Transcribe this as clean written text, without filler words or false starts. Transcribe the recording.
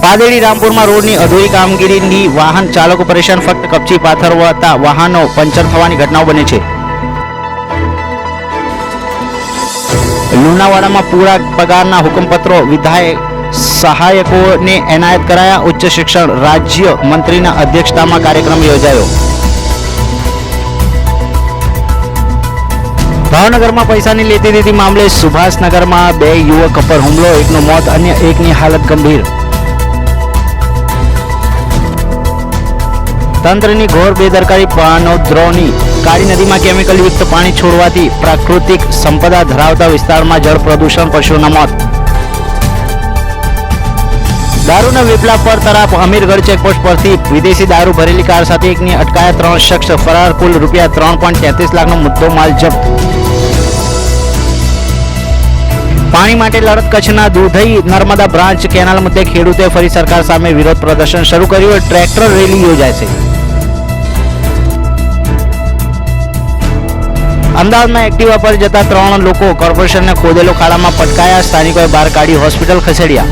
પાદેડી રામપુરમાં રોડની અધૂરી કામગીરીની વાહન ચાલકો પરેશાન, ફક્ત કપચી પાથરવાતા વાહનો પંચર થવાની ઘટનાઓ બને છે. લુણાવાડામાં પૂરા પગારના હુકમપત્રો વિધાયક સહાયકોને એનાયત કરાયા. ઉચ્ચ શિક્ષણ રાજ્ય મંત્રીના અધ્યક્ષતામાં કાર્યક્રમ યોજાયો. ભાવનગરમાં પૈસાની લેતી દેતી મામલે સુભાષનગરમાં 2 યુવક પર હુમલો, એકનું મોત, અન્ય એકની હાલત ગંભીર. તંત્રની ઘોર બેદરકારી. પાણોદ્રોની કાળી નદીમાં કેમિકલયુક્ત પાણી છોડવાથી પ્રાકૃતિક સંપદા ધરાવતા વિસ્તારમાં જળ પ્રદૂષણ, પશુઓના મોત. દારૂના વેપલા પર તરાપ. અમીરગઢ ચેકપોસ્ટ પરથી વિદેશી દારૂ ભરેલી કાર સાથે એકની અટકાયત, 3 શખ્સ ફરાર, કુલ ₹3.33 લાખનો મુદ્દો માલ જપ્ત. પાણી માટે લડત. કચ્છના દુધઈ નર્મદા બ્રાન્ચ કેનાલ મુદ્દે ખેડૂતે ફરી સરકાર સામે વિરોધ પ્રદર્શન શરૂ કર્યું. ટ્રેક્ટર રેલી યોજાશે. અમદાવાદમાં એક્ટિવા પર જતા 3 લોકો કોર્પોરેશનને ખોદેલો ખાડામાં પટકાયા. સ્થાનિકોએ બહાર કાઢી હોસ્પિટલ ખસેડ્યા.